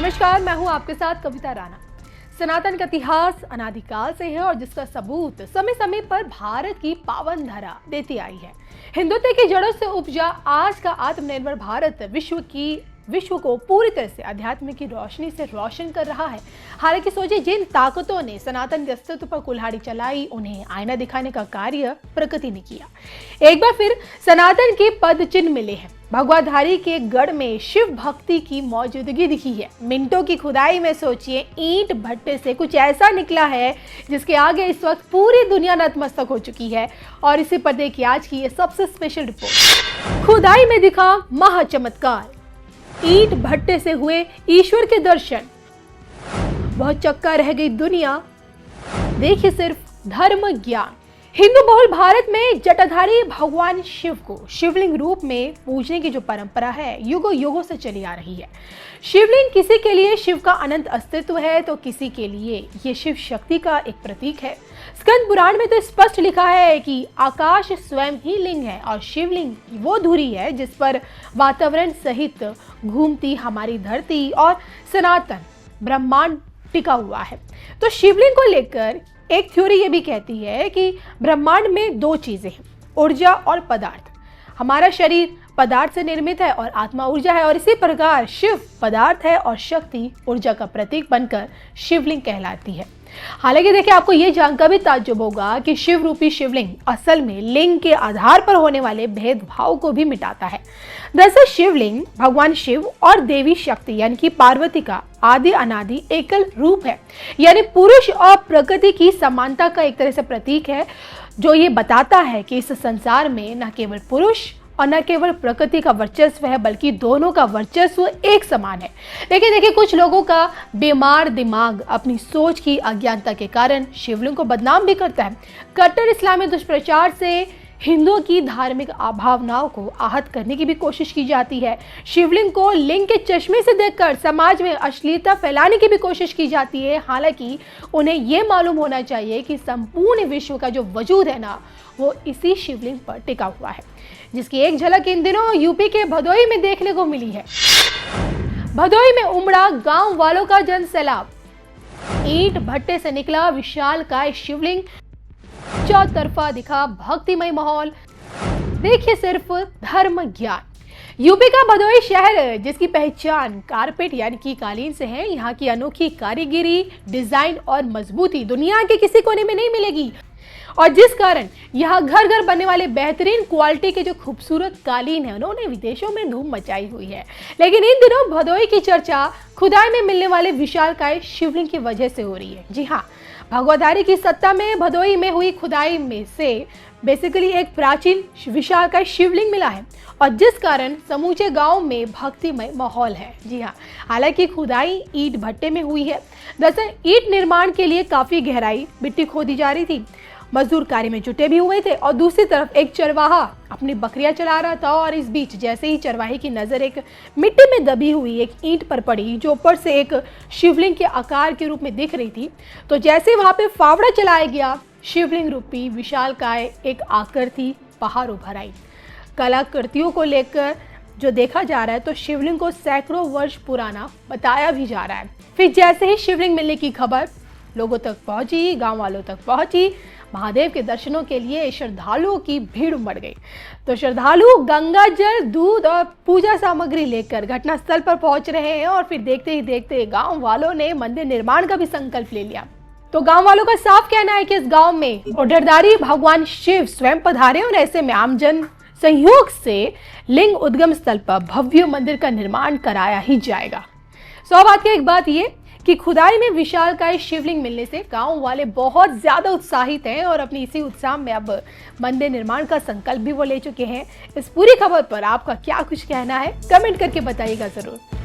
नमस्कार, मैं हूं आपके साथ कविता राणा। सनातन का इतिहास अनादिकाल से है और जिसका सबूत समय समय पर भारत की पावन धरा देती आई है। हिंदुत्व की जड़ों से उपजा आज का आत्मनिर्भर भारत विश्व को पूरी तरह से अध्यात्म की रोशनी से रोशन कर रहा है। हालांकि सोचिए, जिन ताकतों ने सनातन के अस्तित्व पर कुल्हाड़ी चलाई, उन्हें आईना दिखाने का कार्य प्रकृति ने किया। एक बार फिर सनातन के पद चिन्ह मिले हैं। भगवाधारी के गढ़ में शिव भक्ति की मौजूदगी दिखी है। मिनटों की खुदाई में सोचिए, ईंट भट्टे से कुछ ऐसा निकला है जिसके आगे इस वक्त पूरी दुनिया नतमस्तक हो चुकी है। और इसी पर देखिए आज की ये सबसे स्पेशल रिपोर्ट। खुदाई में दिखा महाचमत्कार, ईंट भट्टे से हुए ईश्वर के दर्शन, बहुत चक्का रह गई दुनिया। देखिए सिर्फ धर्म ज्ञान। हिंदू बहुल भारत में जटाधारी भगवान शिव को शिवलिंग रूप में पूजने की जो परंपरा है, युगों युगों से चली आ रही है। शिवलिंग किसी के लिए शिव का अनंत अस्तित्व है, तो किसी के लिए ये शिव शक्ति का एक प्रतीक है। स्कंद पुराण में तो स्पष्ट लिखा है कि आकाश स्वयं ही लिंग है और शिवलिंग वो धुरी है जिस पर वातावरण सहित घूमती हमारी धरती और सनातन ब्रह्मांड टिका हुआ है। तो शिवलिंग को लेकर एक थ्योरी ये भी कहती है कि ब्रह्मांड में दो चीजें हैं, ऊर्जा और पदार्थ। हमारा शरीर पदार्थ से निर्मित है और आत्मा ऊर्जा है, और इसी प्रकार शिव पदार्थ है और शक्ति ऊर्जा का प्रतीक बनकर शिवलिंग कहलाती है। हालांकि देखिए, आपको ये जानकर भी ताज्जुब होगा कि शिव रूपी शिवलिंग असल में लिंग के आधार पर होने वाले भेदभाव को भी मिटाता है। दरअसल शिवलिंग भगवान शिव और देवी शक्ति यानी कि पार्वती का आदि अनादि एकल रूप है, यानी पुरुष और प्रकृति की समानता का एक तरह से प्रतीक है, जो ये बताता है कि इस संसार में न केवल पुरुष और न केवल प्रकृति का वर्चस्व है, बल्कि दोनों का वर्चस्व एक समान है। लेकिन देखिए, कुछ लोगों का बीमार दिमाग अपनी सोच की अज्ञानता के कारण शिवलिंग को बदनाम भी करता है। कट्टर इस्लामी दुष्प्रचार से हिंदुओं की धार्मिक भावनाओं को आहत करने की भी कोशिश की जाती है। शिवलिंग को लिंग के चश्मे से देखकर समाज में अश्लीलता फैलाने की भी कोशिश की जाती है। हालांकि उन्हें यह मालूम होना चाहिए कि संपूर्ण विश्व का जो वजूद है ना, वो इसी शिवलिंग पर टिका हुआ है, जिसकी एक झलक इन दिनों यूपी के भदोही में देखने को मिली है। भदोही में उमड़ा गांव वालों का जन सैलाब। ईंट भट्टे से निकला विशालकाय शिवलिंग, चौतरफा दिखा भक्तिमय माहौल। देखिए सिर्फ धर्म ज्ञान। यूपी का भदोही शहर, जिसकी पहचान कारपेट यानी कि कालीन से है, यहाँ की अनोखी कारीगिरी, डिजाइन और मजबूती दुनिया के किसी कोने में नहीं मिलेगी, और जिस कारण यहाँ घर घर बनने वाले बेहतरीन क्वालिटी के जो खूबसूरत कालीन है, उन्होंने विदेशों में धूम मचाई हुई है। लेकिन इन दिनों भदोही की चर्चा खुदाई में मिलने वाले विशालकाय शिवलिंग की वजह से हो रही है। जी हाँ, भगवाधारी की सत्ता में भदोही में हुई खुदाई में से बेसिकली एक प्राचीन विशालकाय शिवलिंग मिला है, और जिस कारण समूचे गांव में भक्तिमय माहौल है। जी हाँ, हालांकि खुदाई ईंट भट्टे में हुई है। दरअसल ईंट निर्माण के लिए काफी गहराई मिट्टी खोदी जा रही थी, मजदूर कार्य में जुटे भी हुए थे, और दूसरी तरफ एक चरवाहा अपनी बकरियां चला रहा था। और इस बीच जैसे ही चरवाहे की नजर एक मिट्टी में दबी हुई एक ईंट पर पड़ी, जो ऊपर से एक शिवलिंग के आकार के रूप में दिख रही थी, तो जैसे वहां पे फावड़ा चलाया गया, शिवलिंग रूपी विशालकाय एक आकृति पहाड़ उभर आई। कलाकृतियों को लेकर जो देखा जा रहा है, तो शिवलिंग को सैकड़ों वर्ष पुराना बताया भी जा रहा है। फिर जैसे ही शिवलिंग मिलने की खबर लोगों तक पहुंची, गांव वालों तक पहुंची, महादेव के दर्शनों के लिए श्रद्धालुओं की भीड़ उमड़ गई। तो श्रद्धालु गंगा जल, दूध और पूजा सामग्री लेकर घटनास्थल पर पहुंच रहे हैं, और फिर देखते ही देखते गांव वालों ने मंदिर निर्माण का भी संकल्प ले लिया। तो गांव वालों का साफ कहना है कि इस गांव में जटाधारी भगवान शिव स्वयं पधारे, और ऐसे में आमजन सहयोग से लिंग उद्गम स्थल पर भव्य मंदिर का निर्माण कराया ही जाएगा। सौभाग्य की एक बात ये कि खुदाई में विशालकाय शिवलिंग मिलने से गांव वाले बहुत ज्यादा उत्साहित हैं, और अपनी इसी उत्साह में अब मंदिर निर्माण का संकल्प भी वो ले चुके हैं। इस पूरी खबर पर आपका क्या कुछ कहना है, कमेंट करके बताइएगा जरूर।